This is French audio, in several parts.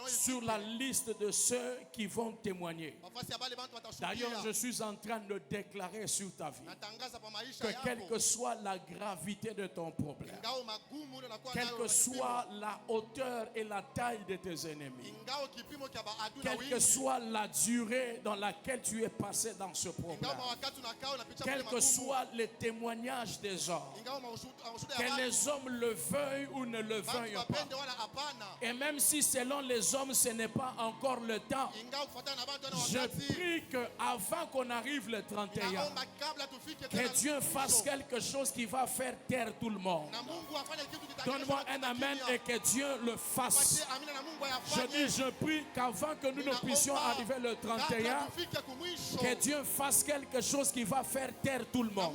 sur la liste de ceux qui vont témoigner. D'ailleurs, je suis en train de déclarer sur ta vie que quelle que soit la gravité de ton problème, quelle que soit la hauteur et la taille de tes ennemis, quelle que soit la durée dans laquelle tu es passé dans ce problème, quels que soient les témoignages des hommes, que les hommes le veuillent ou ne le veuillent pas, et même si selon les hommes ce n'est pas encore le temps, je prie qu'avant qu'on arrive le 31, que Dieu fasse quelque chose qui va faire taire tout le monde. Donne-moi un amen et que Dieu le fasse. Je prie qu'avant que nous ne puissions arriver le 31, que Dieu fasse quelque chose qui va faire taire tout le monde.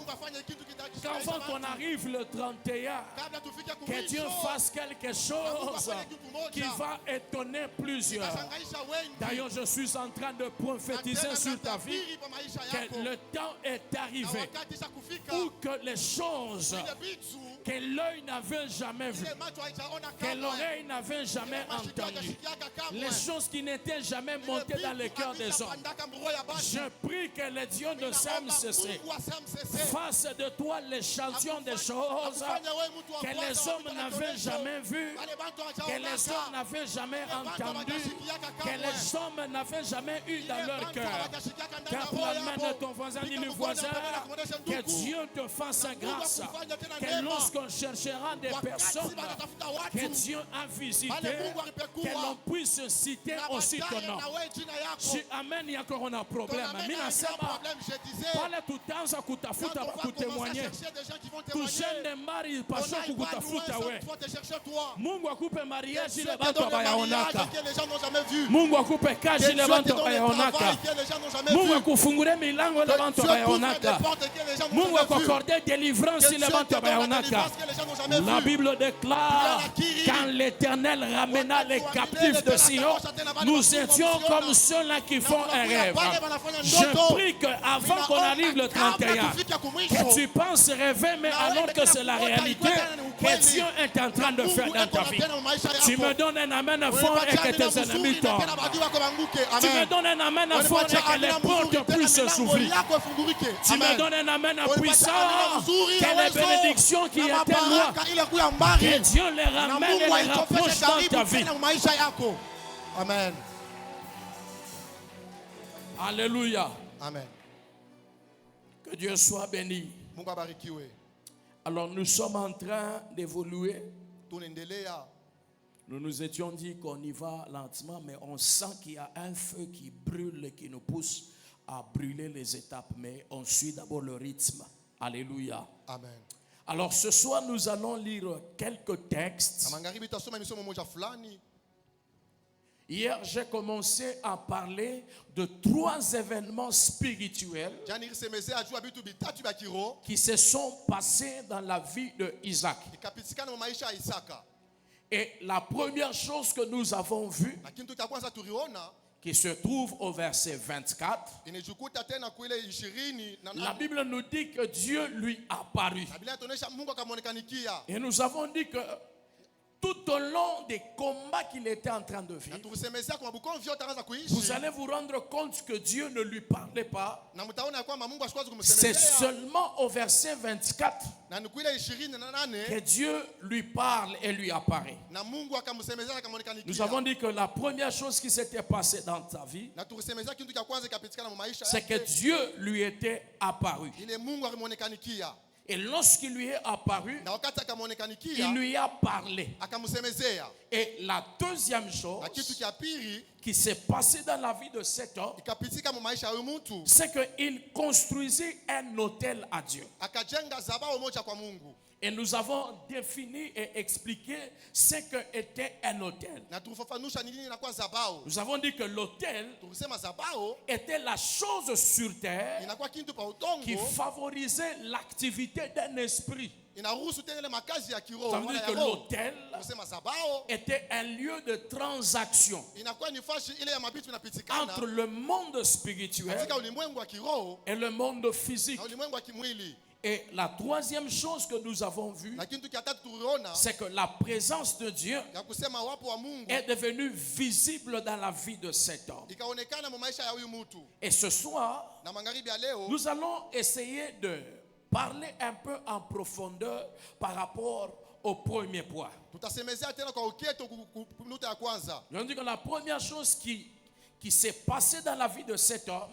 Qu'avant qu'on arrive le 31, que Dieu fasse quelque chose qui va étonner plusieurs. D'ailleurs, je suis en train de prophétiser sur ta vie que le temps est arrivé où que les choses que l'œil n'avait jamais vues, que l'oreille n'avait jamais entendues, les choses qui n'étaient jamais montées dans le cœur des hommes, je prie que le Dieu de CMCC fasse de toi l'échantillon des choses que les hommes n'avaient jamais vues, que les hommes n'avaient jamais entendues, que les hommes n'avaient jamais eu dans leur cœur. Tape la main de ton voisin, dis-lui voisin, que Dieu te fasse grâce, que lorsqu'on cherchera des personnes que Dieu a visitées, que l'on puisse citer aussi ton nom. Si amen, il y a encore un problème. Minasema, pale tutaanza kutafuta kutémoigner. Tushende mari pasho kukutafuta we. Mungu akupe mariage ile bantu bayaonaka. Mungu akupe kazi ile bantu bayaonaka. Mungu akufungure milango ile bantu bayaonaka. Mungu akukorde délivrance ile bantu bayaonaka. La Bible déclare quand l'Éternel ramena les captifs de Sion, nous étions comme ceux-là qui font un rêve. Je prie qu'avant qu'on arrive le 31, que tu penses rêver, mais alors que c'est la réalité que Dieu est en train de faire dans ta vie. Tu me donnes un amen fort et que tes ennemis tombent. Tu me donnes un amen fort et que les portes puissent s'ouvrir. Tu me donnes un amen puissant, que les bénédictions qui étaient loin, que Dieu les ramène et les rapproche dans ta vie. Amen. Alléluia. Amen. Que Dieu soit béni. Alors nous sommes en train d'évoluer. Nous nous étions dit qu'on y va lentement, mais on sent qu'il y a un feu qui brûle et qui nous pousse à brûler les étapes. Mais on suit d'abord le rythme. Alléluia. Amen. Alors ce soir, nous allons lire quelques textes. Hier, j'ai commencé à parler de 3 événements spirituels qui se sont passés dans la vie d'Isaac. Et la première chose que nous avons vue, qui se trouve au verset 24, la Bible nous dit que Dieu lui apparut. Et nous avons dit que tout au long des combats qu'il était en train de vivre, vous allez vous rendre compte que Dieu ne lui parlait pas. C'est seulement au verset 24 que Dieu lui parle et lui apparaît. Nous avons dit que la première chose qui s'était passée dans ta vie, c'est que Dieu lui était apparu. Et lorsqu'il lui est apparu, il lui a parlé. Et la deuxième chose qui s'est passée dans la vie de cet homme, c'est qu'il construisit un autel à Dieu. Et nous avons défini et expliqué ce qu'était un autel. Nous avons dit que l'autel était la chose sur terre qui favorisait l'activité d'un esprit. Ça veut dire que l'autel était un lieu de transaction entre le monde spirituel et le monde physique. Et la troisième chose que nous avons vue, c'est que la présence de Dieu est devenue visible dans la vie de cet homme. Et ce soir, nous allons essayer de parler un peu en profondeur par rapport au premier point. Je dis que la première chose qui s'est passée dans la vie de cet homme,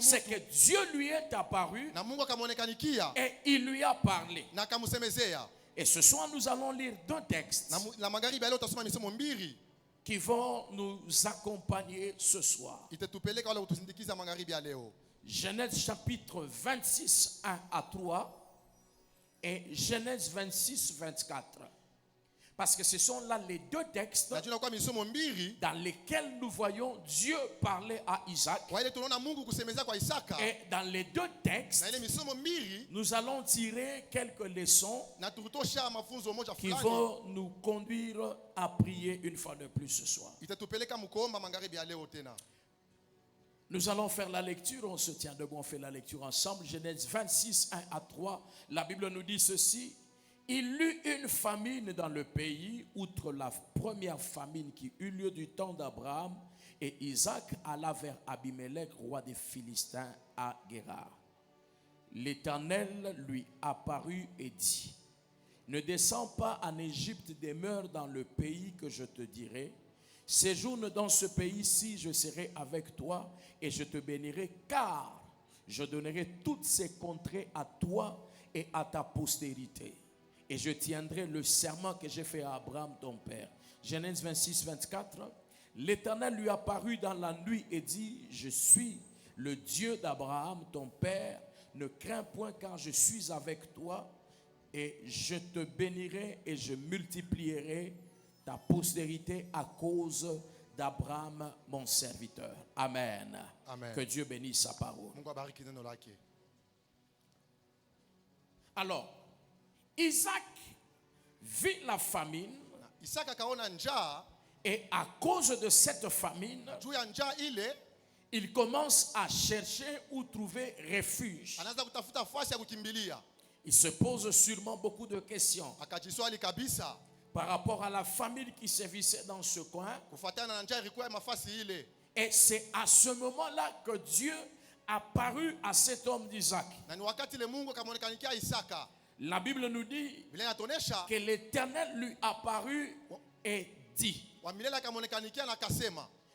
c'est que Dieu lui est apparu et il lui a parlé. Et ce soir, nous allons lire deux textes qui vont nous accompagner ce soir. Genèse chapitre 26, 1 à 3 et Genèse 26, 24. Parce que ce sont là les deux textes dans lesquels nous voyons Dieu parler à Isaac. Et dans les deux textes, nous allons tirer quelques leçons qui vont nous conduire à prier une fois de plus ce soir. Nous allons faire la lecture, on se tient debout, on fait la lecture ensemble. Genèse 26, 1 à 3, la Bible nous dit ceci. Il y eut une famine dans le pays, outre la première famine qui eut lieu du temps d'Abraham, et Isaac alla vers Abimelech, roi des Philistins, à Guérar. L'Éternel lui apparut et dit, ne descends pas en Égypte, demeure dans le pays que je te dirai. Séjourne dans ce pays-ci, je serai avec toi et je te bénirai, car je donnerai toutes ces contrées à toi et à ta postérité. Et je tiendrai le serment que j'ai fait à Abraham, ton père. Genèse 26, 24. L'Éternel lui apparut dans la nuit et dit, je suis le Dieu d'Abraham, ton père. Ne crains point, car je suis avec toi et je te bénirai et je multiplierai ta postérité à cause d'Abraham, mon serviteur. Amen. Amen. Que Dieu bénisse sa parole. Alors, Isaac vit la famine et à cause de cette famine, il commence à chercher où trouver refuge. Il se pose sûrement beaucoup de questions par rapport à la famille qui sévissait dans ce coin. Et c'est à ce moment-là que Dieu apparut à cet homme d'Isaac. La Bible nous dit que l'Éternel lui apparut et dit.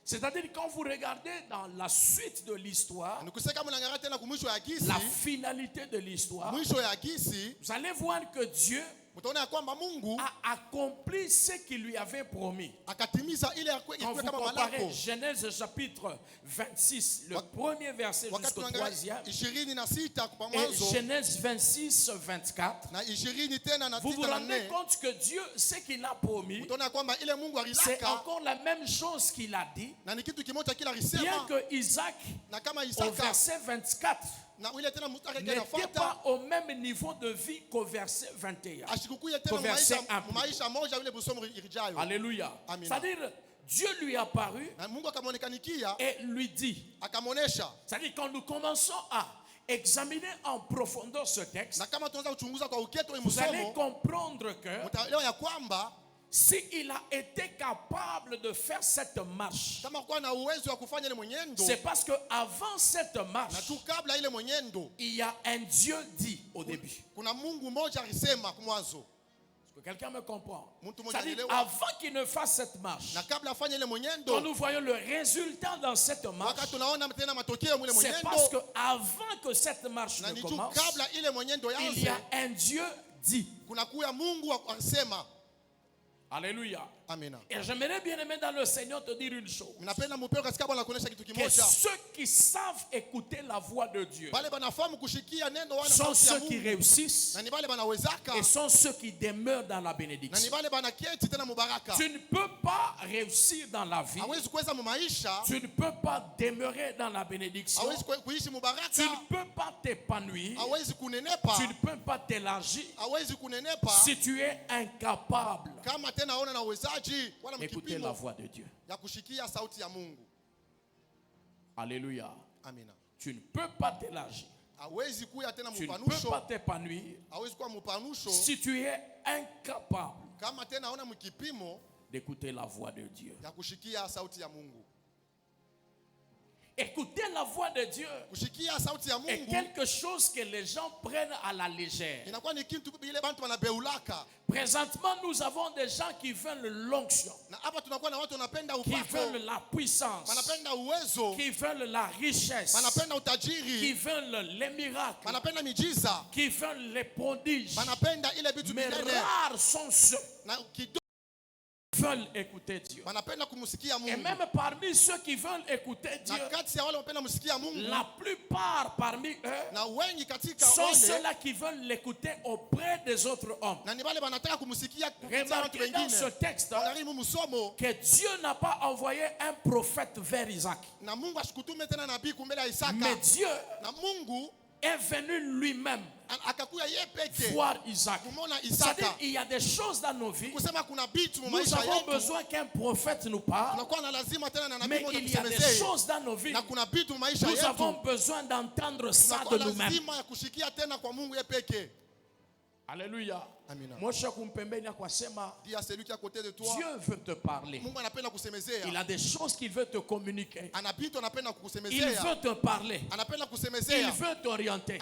C'est-à-dire quand vous regardez dans la suite de l'histoire, la finalité de l'histoire, vous allez voir que Dieu a accompli ce qu'il lui avait promis. Quand vous comparez Genèse chapitre 26, le premier verset jusqu'au troisième, et Genèse 26, 24, vous vous rendez compte que Dieu, ce qu'il a promis, c'est encore la même chose qu'il a dit, bien que Isaac, au verset 24, n'était pas au même niveau de vie qu'au verset 21. Qu'au verset 1. Alléluia. C'est-à-dire, Dieu lui est apparu et lui dit. C'est-à-dire, quand nous commençons à examiner en profondeur ce texte, vous allez comprendre que s'il a été capable de faire cette marche, c'est parce qu'avant cette marche, il y a un Dieu dit au début. Est-ce que quelqu'un me comprend? C'est-à-dire, avant qu'il ne fasse cette marche, quand nous voyons le résultat dans cette marche, c'est parce qu'avant que cette marche ne commence, il y a un Dieu dit. Alléluia. Amen. Et j'aimerais bien aimer dans le Seigneur te dire une chose. Que ceux qui savent écouter la voix de Dieu sont ceux qui réussissent et sont ceux qui demeurent dans la bénédiction. Tu ne peux pas réussir dans la vie. Tu ne peux pas demeurer dans la bénédiction. Tu ne peux pas t'épanouir. Tu ne peux pas t'élargir si tu es incapable d'écouter la voix de Dieu. Alléluia. Amen. Tu ne peux pas t'élargir. Tu ne peux pas t'épanouir si tu es incapable d'écouter la voix de Dieu. Écouter la voix de Dieu est quelque chose que les gens prennent à la légère. Présentement, nous avons des gens qui veulent l'onction, qui veulent la puissance, qui veulent la richesse, qui veulent les miracles, qui veulent les prodiges. Mais rares sont ceux qui veulent écouter Dieu. Et même parmi ceux qui veulent écouter Dieu, la plupart parmi eux sont ceux-là qui veulent l'écouter auprès des autres hommes. Remarquez dans ce texte que Dieu n'a pas envoyé un prophète vers Isaac, mais Dieu est venu lui-même voir Isaac. C'est-à-dire il y a des choses dans nos vies. Nous avons besoin qu'un prophète nous parle. Mais il y a des choses dans nos vies. Nous avons besoin d'entendre ça de nous-mêmes. Alléluia. Moi, Dieu veut te parler. Il a des choses qu'il veut te communiquer. Il veut te parler. Il veut t'orienter.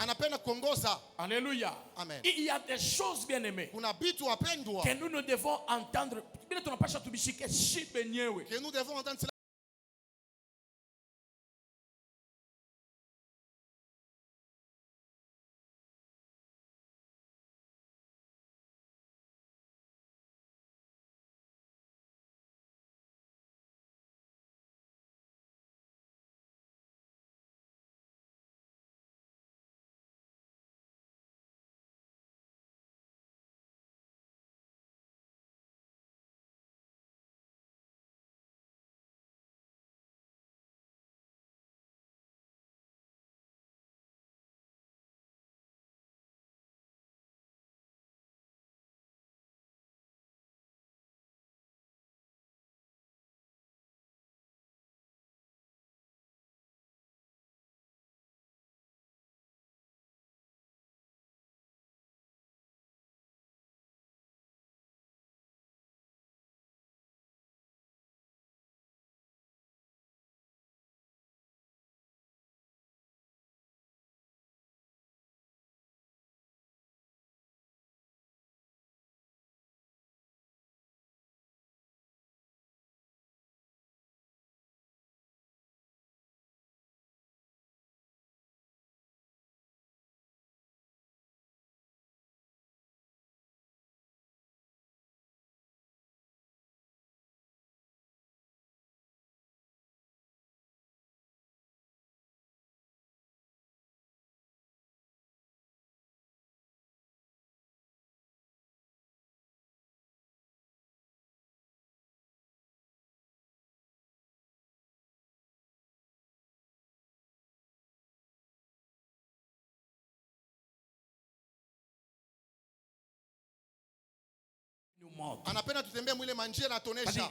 Alléluia. Il y a des choses, bien aimées, que nous ne devons entendre. Que nous devons entendre.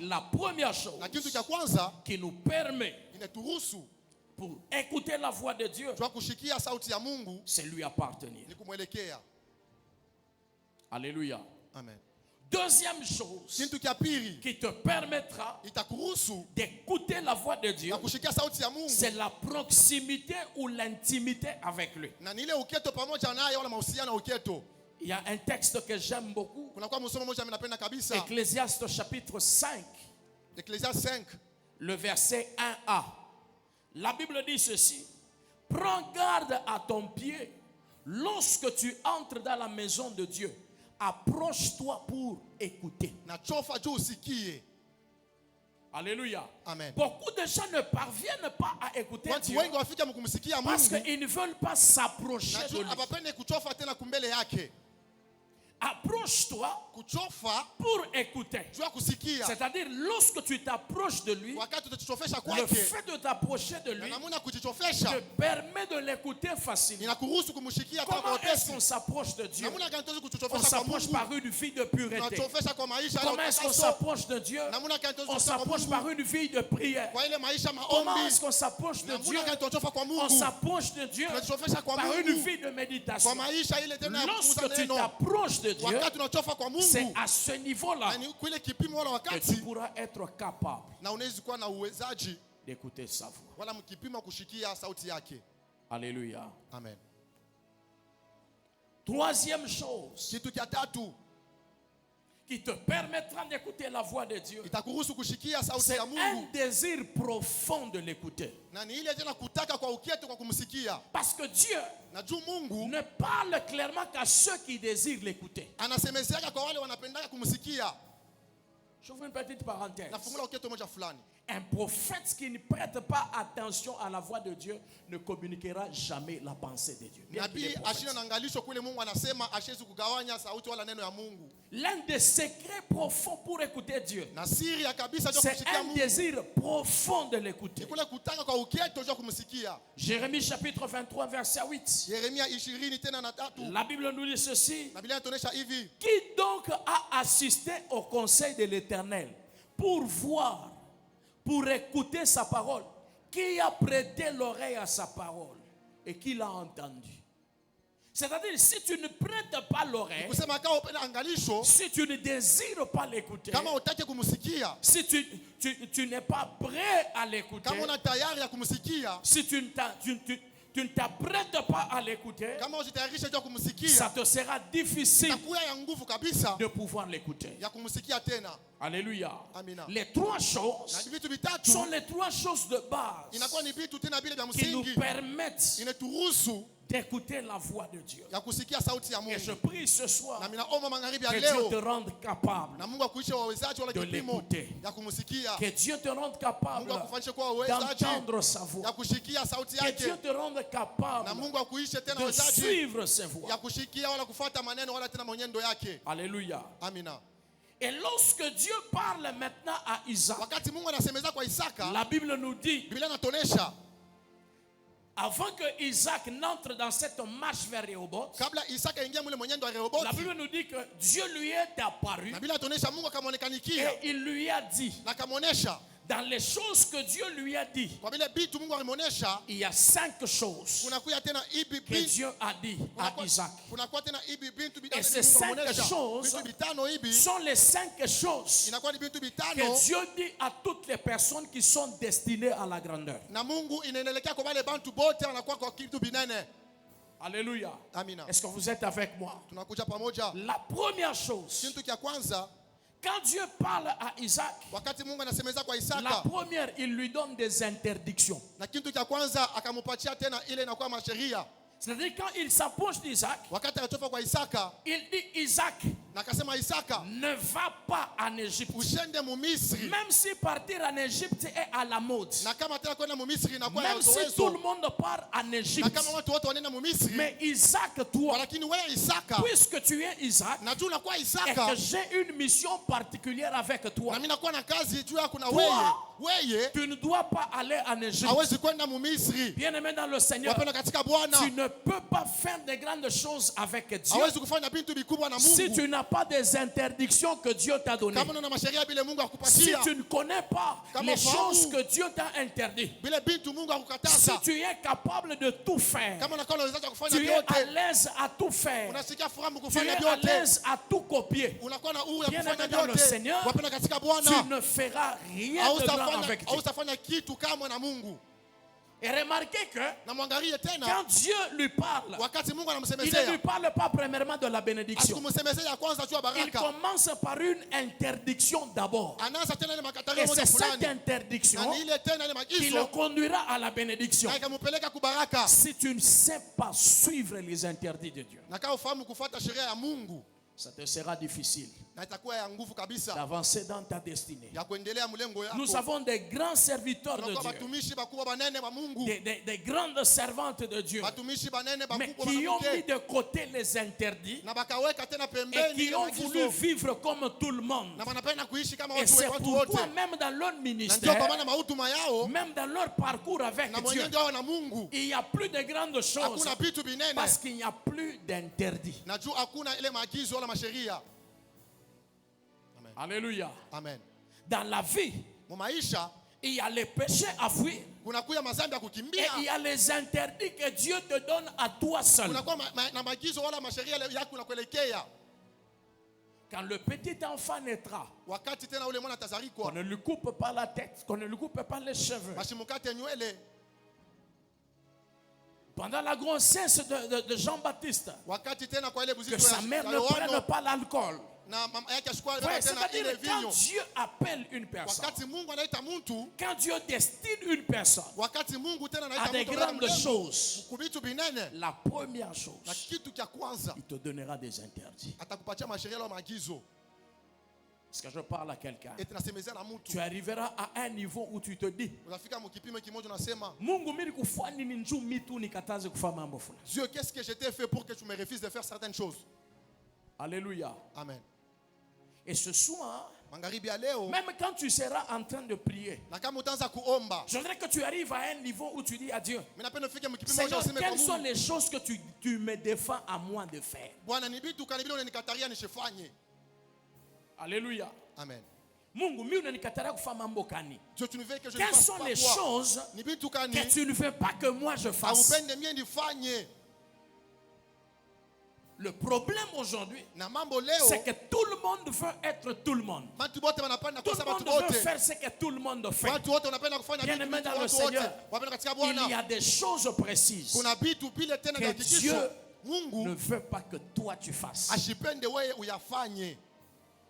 La première chose qui nous permet pour écouter la voix de Dieu, c'est lui appartenir. Alléluia. Amen. Deuxième chose qui te permettra d'écouter la voix de Dieu, c'est la proximité ou l'intimité avec lui. Il y a un texte que j'aime beaucoup. Ecclésiaste chapitre 5. Le verset 1a. La Bible dit ceci. Prends garde à ton pied lorsque tu entres dans la maison de Dieu. Approche-toi pour écouter. Alléluia. Amen. Beaucoup de gens ne parviennent pas à écouter Dieu parce qu'ils ne veulent pas s'approcher de lui. Approche-toi pour écouter. C'est-à-dire, lorsque tu t'approches de lui, le fait de t'approcher de lui te permet de l'écouter facilement. Comment est-ce qu'on s'approche de Dieu? On s'approche par une vie de pureté. Comment est-ce qu'on s'approche de Dieu? On s'approche par une vie de prière. Comment est-ce qu'on s'approche de Dieu? On s'approche de Dieu par une vie de méditation. Lorsque tu t'approches de Dieu, c'est à ce niveau-là que tu pourras être capable d'écouter sa voix. Alléluia. Amen. Troisième chose qui te permettra d'écouter la voix de Dieu, c'est un désir profond de l'écouter. Parce que Dieu ne parle clairement qu'à ceux qui désirent l'écouter. J'ouvre une petite parenthèse. Un prophète qui ne prête pas attention à la voix de Dieu ne communiquera jamais la pensée de Dieu. L'un des secrets profonds pour écouter Dieu, c'est un désir profond de l'écouter. Jérémie chapitre 23 verset 8. La Bible nous dit ceci. Qui donc a assisté au conseil de l'Éternel pour voir, pour écouter sa parole? Qui a prêté l'oreille à sa parole et qui l'a entendu? C'est-à-dire, si tu ne prêtes pas l'oreille, si tu ne désires pas l'écouter, si tu n'es pas prêt à l'écouter, si tu ne t'apprêtes pas à l'écouter, ça te sera difficile de pouvoir l'écouter. Alléluia. Les trois choses sont les trois choses de base qui nous permettent d'écouter la voix de Dieu. Et je prie ce soir que Dieu te rende capable de l'écouter. Que Dieu te rende capable d'entendre sa voix. Que Dieu te rende capable de suivre ses voix. Alléluia. Et lorsque Dieu parle maintenant à Isaac, la Bible nous dit, avant que Isaac n'entre dans cette marche vers Rehoboth, la Bible nous dit que Dieu lui est apparu et il lui a dit, dans les choses que Dieu lui a dit, il y a 5 choses que Dieu a dit à Isaac. Et ces 5 choses sont les 5 choses que Dieu dit à toutes les personnes qui sont destinées à la grandeur. Alléluia. Est-ce que vous êtes avec moi? La première chose, quand Dieu parle à Isaac, la première, il lui donne des interdictions. C'est-à-dire quand il s'approche d'Isaac, il dit Isaac, ne va pas en Égypte. Même si partir en Égypte est à la mode. Même si tout le monde part en Égypte. Mais Isaac, toi, puisque tu es Isaac, et que j'ai une mission particulière avec toi, tu ne dois pas aller en Égypte. Bien-aimé dans le Seigneur, tu ne peux pas faire de grandes choses avec Dieu si tu n'as pas des interdictions que Dieu t'a données. Si tu ne connais pas les choses que Dieu t'a interdites, si tu es capable de tout faire, tu es à l'aise à tout faire, tu es à l'aise à tout copier, bien-aimé dans le Seigneur, tu ne feras rien de grand avec Dieu. Et remarquez que quand Dieu lui parle, il ne lui parle pas premièrement de la bénédiction. Il commence par une interdiction d'abord. Et c'est cette interdiction qui le conduira à la bénédiction. Si tu ne sais pas suivre les interdits de Dieu, ça te sera difficile d'avancer dans ta destinée. Nous avons des grands serviteurs de Dieu, des grandes servantes de Dieu, mais qui ont mis de côté les interdits et qui ont voulu vivre comme tout le monde. Et c'est pourquoi même dans leur ministère, même dans leur parcours avec Dieu, il n'y a plus de grandes choses parce qu'il n'y a plus d'interdits. Alléluia. Amen. Dans la vie, il y a les péchés à fuir et il y a les interdits que Dieu te donne à toi seul. Quand le petit enfant naîtra, qu'on ne lui coupe pas la tête, qu'on ne lui coupe pas les cheveux. Pendant la grossesse de Jean-Baptiste, que sa mère ne prenne pas l'alcool. C'est-à-dire quand Dieu appelle une personne, quand Dieu destine une personne à des grandes choses, la première chose, il te donnera des interdits. Est-ce que je parle à quelqu'un? Tu arriveras à un niveau où tu te dis, Dieu, qu'est-ce que je t'ai fait pour que tu me refuses de faire certaines choses? Alléluia. Amen. Et ce soir, même quand tu seras en train de prier, je voudrais que tu arrives à un niveau où tu dis à Dieu, Seigneur, quelles sont les choses que tu me défends à moi de faire? Alléluia. Amen. Dieu, tu ne veux que je quelles sont les choses que tu ne veux pas que moi je fasse? Le problème aujourd'hui, c'est que tout le monde veut être tout le monde. Tout le monde veut faire ce que tout le monde fait. Bien-aimé dans le Seigneur, il y a des choses précises que Dieu ne veut pas que toi tu fasses.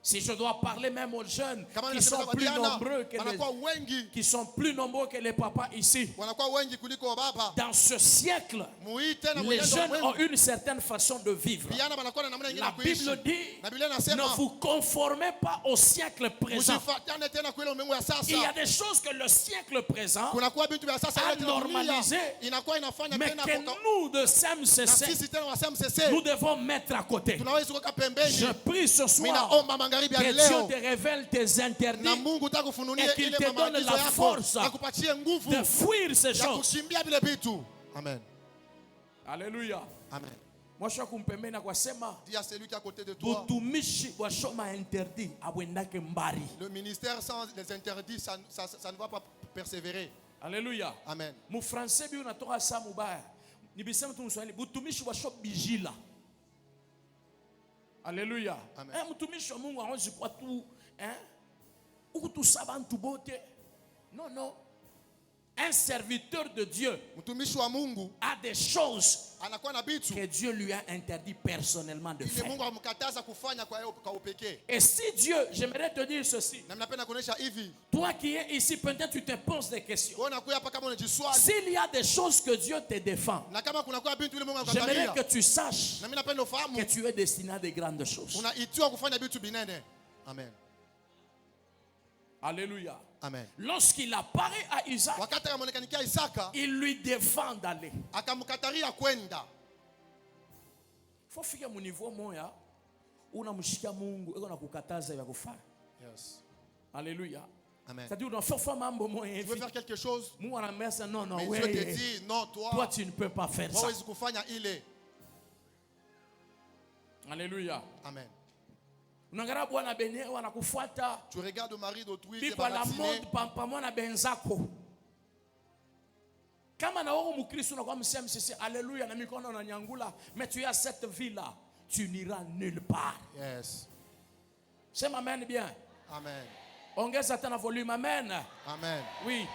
Si je dois parler même aux jeunes qui sont plus nombreux que les papas ici. Dans ce siècle, les jeunes ont une certaine façon de vivre. La Bible dit, ne vous conformez pas au siècle présent. Il y a des choses que le siècle présent a normalisé, mais que nous de CMCC, nous devons mettre à côté. Je prie ce soir que Dieu te révèle tes interdits et qu'il te donne la force de fuir ces choses. Amen. Alléluia. Amen. Moi je suis dis à celui qui est à côté de toi, le ministère sans les interdits, ça ne va pas persévérer. Alléluia. Amen. Mon français bi na toka sa mubaya. Ni bisema tu mswahili butumishi wa shop bijila. Alléluia. Mtumishi wa Mungu hawezi kwa tu ukutu sabantu bote. Non. Un serviteur de Dieu a des choses que Dieu lui a interdit personnellement de faire. Et si Dieu, j'aimerais te dire ceci, toi qui es ici, peut-être tu te poses des questions. S'il y a des choses que Dieu te défend, j'aimerais que tu saches que tu es destiné à des grandes choses. Amen. Alléluia. Amen. Lorsqu'il apparaît à Isaac, il lui défend d'aller. Il faut faire mon niveau moya. Unamshikia Mungu eko nakukataza ya kufanya. Yes. Alléluia. Amen. C'est-à-dire unafanya mambo moya. Tu veux faire quelque chose? Mungu anamesa non, mais Dieu te dit non, toi tu ne peux pas faire ça. Alléluia. Amen. Tu regardes le mari d'autrui, tu la mode pampamona benzako. Kama na wewe mkristo unakuwa msema alléluia na mikono na nyangula, mais tu as cette vie là, tu n'iras nulle part. Yes. Sema amen bien. Amen. Ongeza tena volume, amen. Amen. Oui.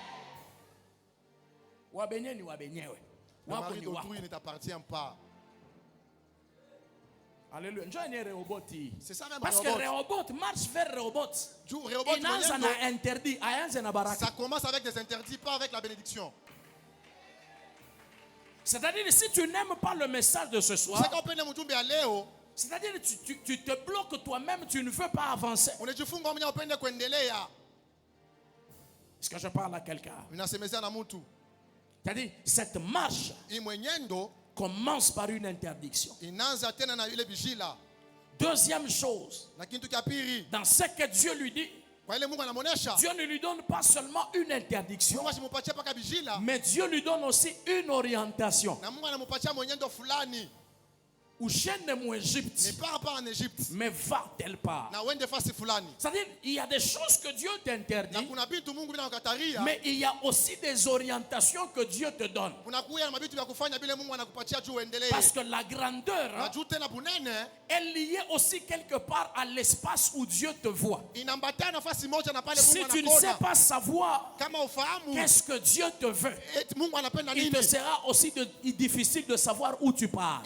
Wabenye ni wabenyewe. Le mari d'autrui ne t'appartient pas. Alléluia. C'est ça même. Parce que Rehoboth marche vers Rehoboth. Ça commence avec des interdits, pas avec la bénédiction. C'est-à-dire si tu n'aimes pas le message de ce soir, C'est-à-dire tu te bloques toi-même, tu ne veux pas avancer. Est-ce que je parle à quelqu'un? C'est-à-dire cette marche commence par une interdiction. Deuxième chose, dans ce que Dieu lui dit, Dieu ne lui donne pas seulement une interdiction, mais Dieu lui donne aussi une orientation. Ou chaîne mon Égypte, ne pars pas en Égypte, mais va telle part. C'est-à-dire, il y a des choses que Dieu t'interdit, mais il y a aussi des orientations que Dieu te donne. Parce que la grandeur est liée aussi quelque part à l'espace où Dieu te voit. Si tu ne sais pas savoir qu'est-ce que Dieu te veut, il te sera aussi difficile de savoir où tu pars.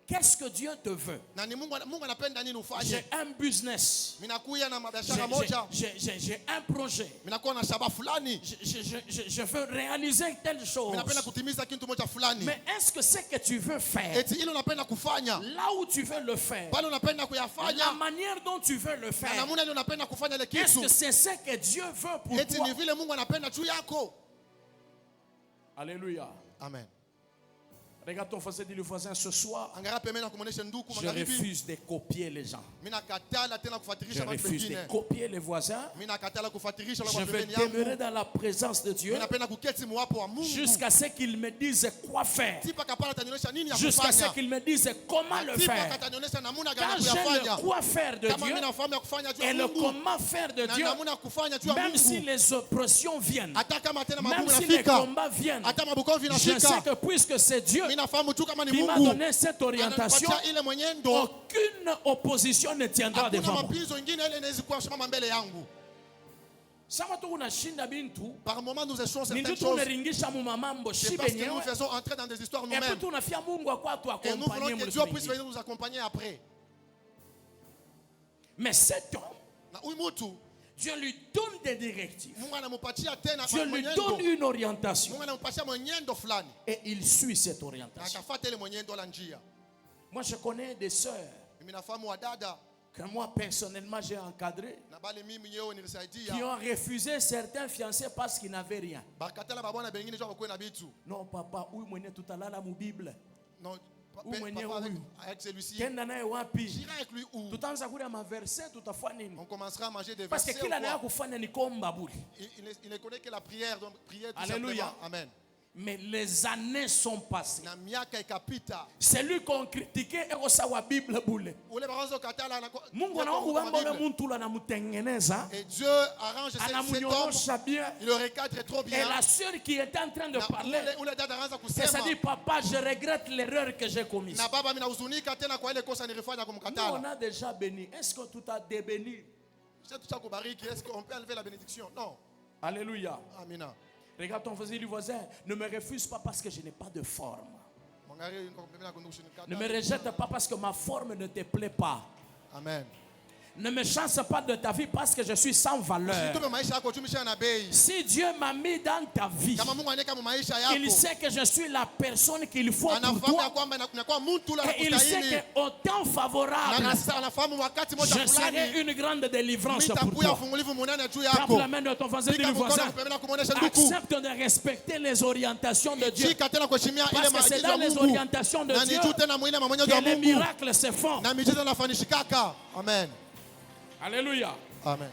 Qu'est-ce que Dieu te veut? J'ai un business. J'ai un projet. Je veux réaliser telle chose. Mais est-ce que c'est que tu veux faire, là où tu veux le faire, la manière dont tu veux le faire, est-ce que c'est ce que Dieu veut pour toi? Alléluia. Amen. Regarde ton voisin, dis le voisin, ce soir, je refuse de copier les gens. Je refuse de copier les voisins. Je vais demeurer dans la présence de Dieu jusqu'à ce qu'il me dise quoi faire. Jusqu'à ce qu'il me dise comment le faire. Quand j'ai le quoi faire de Dieu et le comment faire de Dieu, même si les oppressions viennent, même si les combats viennent, je sais que puisque c'est Dieu qui m'a donné cette orientation, aucune opposition ne tiendra devant moi. Par moment, nous échouons certaines choses. C'est parce que nous faisons entrer dans des histoires nous-mêmes. Et nous voulons que Dieu puisse venir nous accompagner après. Mais cet homme, Dieu lui donne des directives. Dieu lui donne une orientation. Et il suit cette orientation. Moi, je connais des sœurs que moi, personnellement, j'ai encadrées, qui ont refusé certains fiancés parce qu'ils n'avaient rien. Non, papa, où est tout à l'heure la Bible? Non. Avec celui-ci, j'irai avec lui où? On commencera à manger des versets. Parce il ne connaît que la prière, donc prière tout Alléluia. Simplement. Amen. Mais les années sont passées. C'est lui qu'on critiquait et la Bible boule. Et Dieu arrange cet homme. Il le recadre trop bien. Et la sœur qui était en train de parler, elle s'est dit, papa, je regrette l'erreur que j'ai commise. Nous, on a déjà béni. Est-ce que tout a débéni? Est-ce qu'on peut enlever la bénédiction? Non. Alléluia. Amina. Regarde ton voisin, ne me refuse pas parce que je n'ai pas de forme. Ne me rejette pas parce que ma forme ne te plaît pas. Amen. Ne me chasse pas de ta vie parce que je suis sans valeur. Si Dieu m'a mis dans ta vie, il sait que je suis la personne qu'il faut pour toi. Et il sait qu'au temps favorable, je serai une grande délivrance pour toi. Tape la main de ton voisin, dis le voisin. Accepte de respecter les orientations de Dieu. Parce que c'est dans les orientations de Dieu que les miracles se font. Amen. Alléluia. Amen.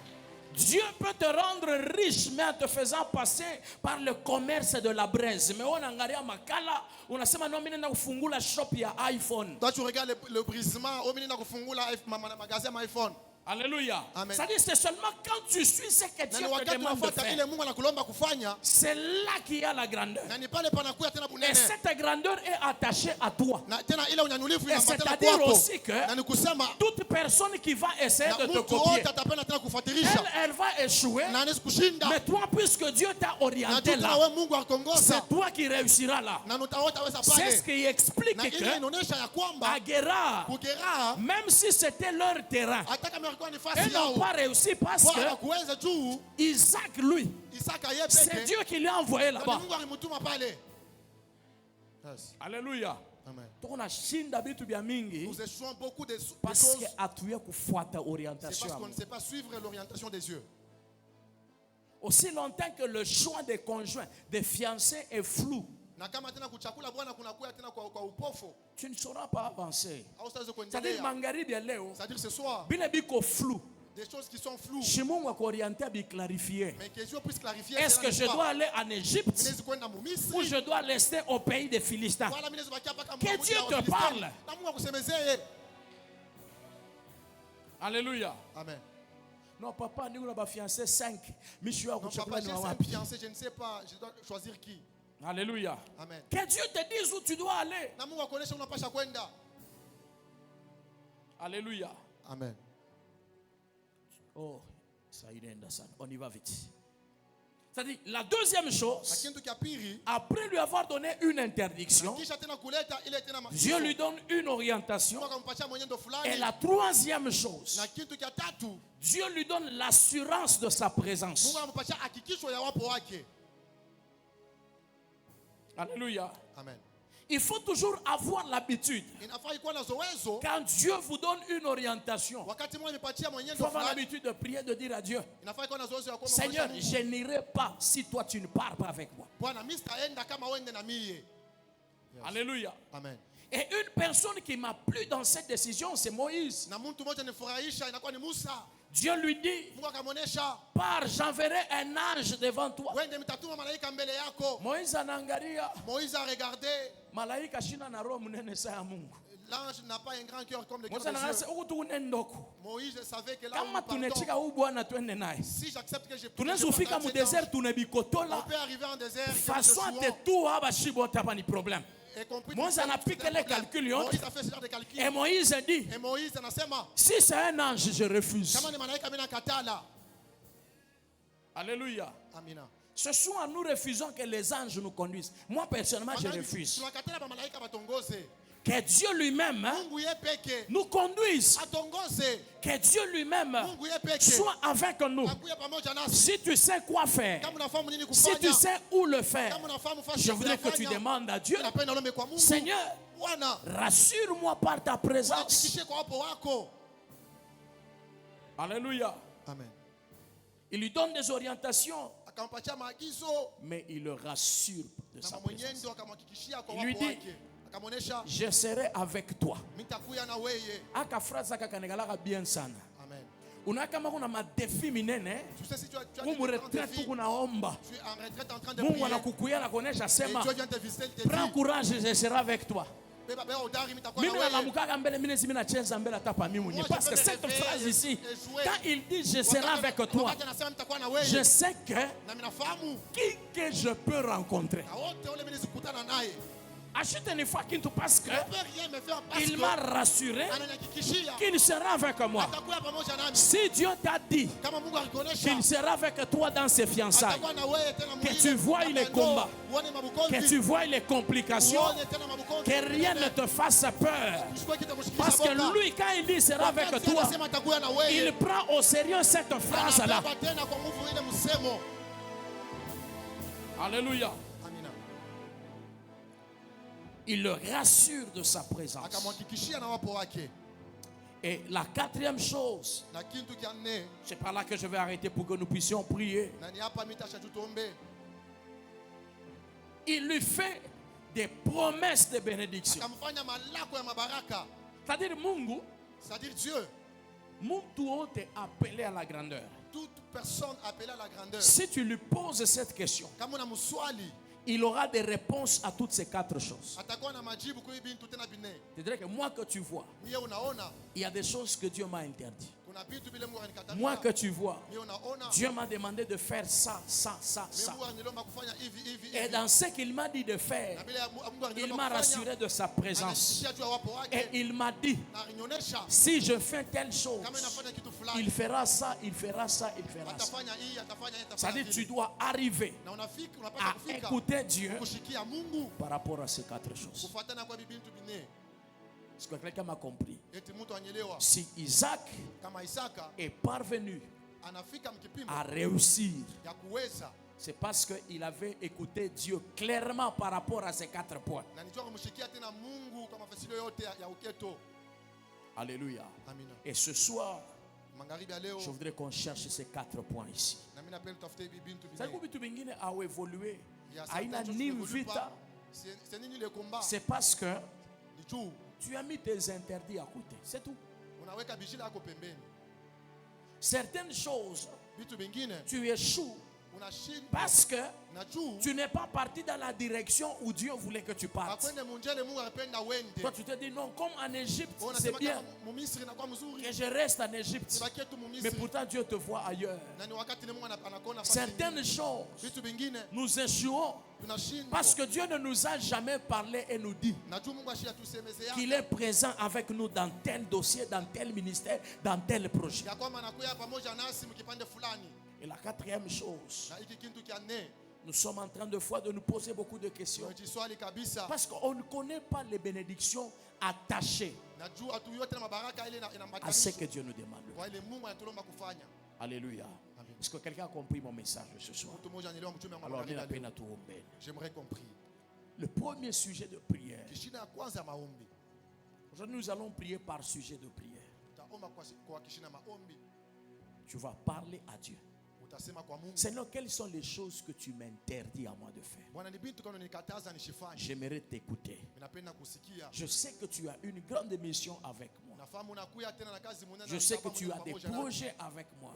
Dieu peut te rendre riche, mais en te faisant passer par le commerce de la braise. Mais on a makala, on a sema no minenda kufungula shop ya iPhone. Toi tu regardes le brisement, au minenda kufungula magasin iPhone. Alléluia. C'est-à-dire c'est seulement quand tu suis ce que Dieu te demande de faire. C'est là qu'il y a la grandeur. Et cette grandeur est attachée à toi. Et c'est-à-dire aussi que toute personne qui va essayer de te copier, elle va échouer. Mais toi, puisque Dieu t'a orienté là, c'est toi qui réussiras là. C'est ce qui explique que à Guérard, même si c'était leur terrain, ils n'ont pas réussi parce que Isaac, lui, c'est Dieu qui lui a envoyé là-bas. Yes. Alléluia. Amen. Nous échouons beaucoup de choses. C'est C'est parce qu'on ne sait pas suivre l'orientation des yeux. Aussi longtemps que le choix des conjoints, des fiancés est flou, tu ne sauras pas avancer. C'est-à-dire, c'est-à-dire ce soir, flou. des choses qui sont floues. Mais que Dieu puisse clarifier. Est-ce que je dois aller en Égypte ou je dois rester au pays des Philistins? Que Dieu te parle. Alléluia. Amen. Non, papa, nous avons fiancé 5. Non, papa, j'ai 5 fiancés, je ne sais pas, je dois choisir qui. Alléluia. Amen. Que Dieu te dise où tu dois aller. Alléluia. Amen. Oh, ça on y va vite. C'est-à-dire, la deuxième chose, après lui avoir donné une interdiction, Dieu lui donne une orientation. Et la troisième chose, Dieu lui donne l'assurance de sa présence. Alléluia. Amen. Il faut toujours avoir l'habitude. Quand Dieu vous donne une orientation, il faut avoir l'habitude de prier, de dire à Dieu, Seigneur, je n'irai pas si toi tu ne pars pas avec moi. Alléluia. Amen. Et une personne qui m'a plu dans cette décision, c'est Moïse. Dieu lui dit, pars, j'enverrai un ange devant toi. Moïse a regardé. L'ange n'a pas un grand cœur comme le cœur de Dieu. Moïse savait que là où si j'accepte que je prie, on peut arriver en désert. Moïse a piqué les calculs. Et Moïse a dit, si c'est un ange, je refuse. Alléluia. Ce soir, nous refusons que les anges nous conduisent. Moi, personnellement, je refuse. Que Dieu lui-même nous conduise. Que Dieu lui-même soit avec nous. Si tu sais quoi faire, si tu sais où le faire, je voudrais que tu demandes à Dieu, Seigneur, rassure-moi par ta présence. Alléluia. Amen. Il lui donne des orientations, mais il le rassure de sa présence. Il lui dit, je serai avec toi. Aka phrase akakanegala bien sana. Amen. Unakama kuna madefi minene. Tu sais si tu as retraite kunaomba. Tu es en retraite en train de Mungu anakukuya na kuonesha sema, prends courage, je serai avec toi. Mimi nalamukaka mbele mimi zimi nacheza mbele atapa mimi mwenyewe parce que cette phrase ici, quand il dit je serai avec toi, je sais que qui je peux rencontrer. Achète une fois qu'il te passe que il m'a rassuré qu'il sera avec moi. Si Dieu t'a dit qu'il sera avec toi dans ses fiançailles, que tu vois les combats, que tu vois les complications, que rien ne te fasse peur. Parce que lui, quand il dit sera avec toi, il prend au sérieux cette phrase-là. Alléluia. Il le rassure de sa présence. Et la quatrième chose, c'est par là que je vais arrêter pour que nous puissions prier. Il lui fait des promesses de bénédiction. C'est-à-dire Mungu, Dieu, Mungu est appelé à la grandeur. Toute personne appelée à la grandeur. Si tu lui poses cette question, il aura des réponses à toutes ces quatre choses. C'est-à-dire que moi que tu vois, il y a des choses que Dieu m'a interdites. Moi que tu vois, Dieu m'a demandé de faire ça, ça, ça, ça. Et dans ce qu'il m'a dit de faire, il m'a rassuré de sa présence. Et il m'a dit, si je fais telle chose, il fera ça, il fera ça, il fera ça. C'est-à-dire que tu dois arriver à écouter Dieu par rapport à ces quatre choses. Est-ce que quelqu'un m'a compris? Si Isaac est parvenu à réussir C'est parce qu'il avait écouté Dieu clairement par rapport à ces 4 points. Alléluia. Et ce soir, je voudrais qu'on cherche ces 4 points ici. C'est parce que tu as mis tes interdits à côté. C'est tout. Certaines choses, tu échoues parce que tu n'es pas parti dans la direction où Dieu voulait que tu partes. Toi, tu te dis non, comme en Égypte, c'est bien que je reste en Égypte. Mais pourtant, Dieu te voit ailleurs. Certaines choses, nous échouons parce que Dieu ne nous a jamais parlé et nous dit qu'il est présent avec nous dans tel dossier, dans tel ministère, dans tel projet. Et la 4e chose, nous sommes en train de nous poser beaucoup de questions parce qu'on ne connaît pas les bénédictions attachées à ce que Dieu nous demande. Alléluia. Est-ce que quelqu'un a compris mon message ce soir? Alors, j'aimerais comprendre. Le premier sujet de prière. Aujourd'hui, nous allons prier par sujet de prière. Tu vas parler à Dieu. Seigneur, quelles sont les choses que tu m'interdis à moi de faire? J'aimerais t'écouter. Je sais que tu as une grande mission avec moi. Je sais que tu as des projets avec moi.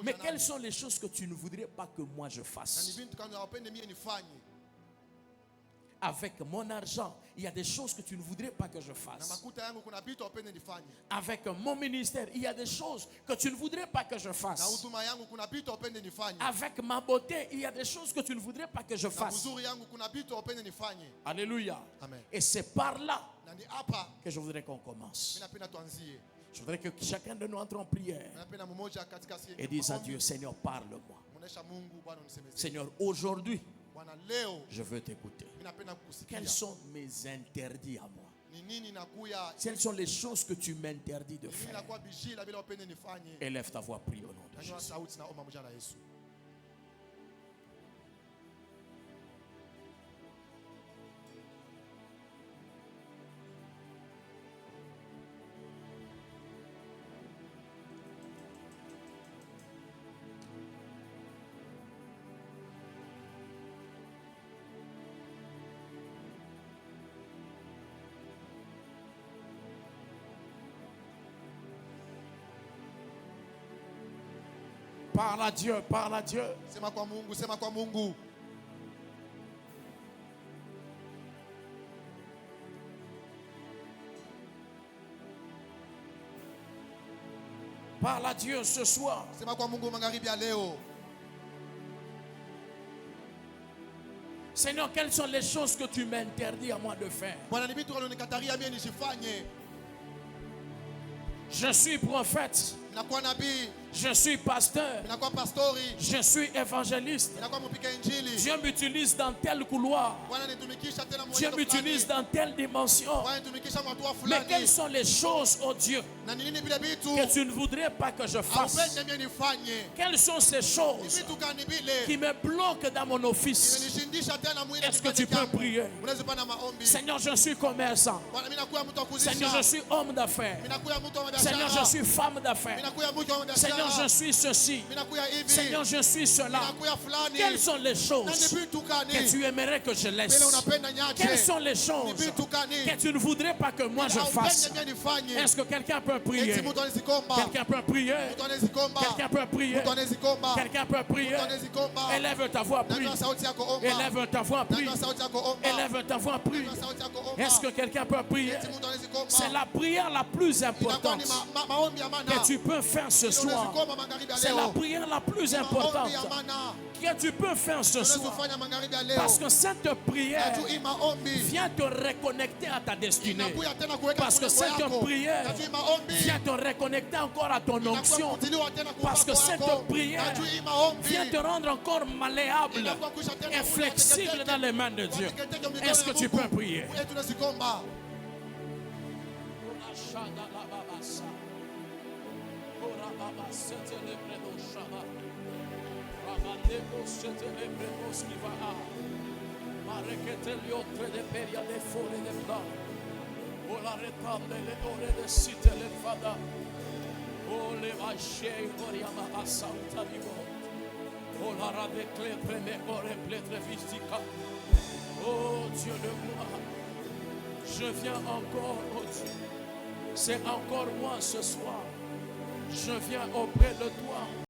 Mais quelles sont les choses que tu ne voudrais pas que moi je fasse? Avec mon argent, il y a des choses que tu ne voudrais pas que je fasse. Avec mon ministère, il y a des choses que tu ne voudrais pas que je fasse. Avec ma beauté, il y a des choses que tu ne voudrais pas que je fasse. Alléluia. Amen. Et c'est par là que je voudrais qu'on commence. Je voudrais que chacun de nous entre en prière et dise à Dieu, Seigneur, parle-moi. Seigneur, aujourd'hui, je veux t'écouter. Quels sont mes interdits à moi? Quelles sont les choses que tu m'interdis de faire? Élève ta voix, prie au nom de Jésus. Parle à Dieu, parle à Dieu. Sema kwa Mungu, sema kwa Mungu. Parle à Dieu ce soir. Sema kwa Mungu magharibi ya leo. Seigneur, quelles sont les choses que tu m'interdis à moi de faire? Je suis prophète. Je suis pasteur. Je suis évangéliste. Dieu m'utilise dans tel couloir. Dieu m'utilise dans telle dimension. Mais quelles sont les choses, oh Dieu, que tu ne voudrais pas que je fasse? Quelles sont ces choses qui me bloquent dans mon office? Est-ce que tu peux prier? Seigneur, je suis commerçant. Seigneur, je suis homme d'affaires. Seigneur, je suis femme d'affaires. Seigneur, je suis ceci. Seigneur, je suis cela. Quelles sont les choses que tu aimerais que je laisse? Quelles sont les choses que tu ne voudrais pas que moi je fasse? Est-ce que quelqu'un peut prier? Quelqu'un peut prier? Quelqu'un peut prier? Quelqu'un peut prier? Élève ta voix, prie. Élève ta voix, prie. Élève ta voix, prie. Est-ce que quelqu'un peut prier? C'est la prière la plus importante que tu peux faire ce soir. C'est la prière la plus importante que tu peux faire ce soir. Parce que cette prière vient te reconnecter à ta destinée. Parce que cette prière vient te reconnecter encore à ton onction. Parce que cette prière vient te rendre encore malléable et flexible dans les mains de Dieu. Est-ce que tu peux prier? C'était le prénom Shabbat. Oh Dieu de gloire, je viens encore, oh Dieu. C'est encore moi ce soir. Je viens auprès de toi.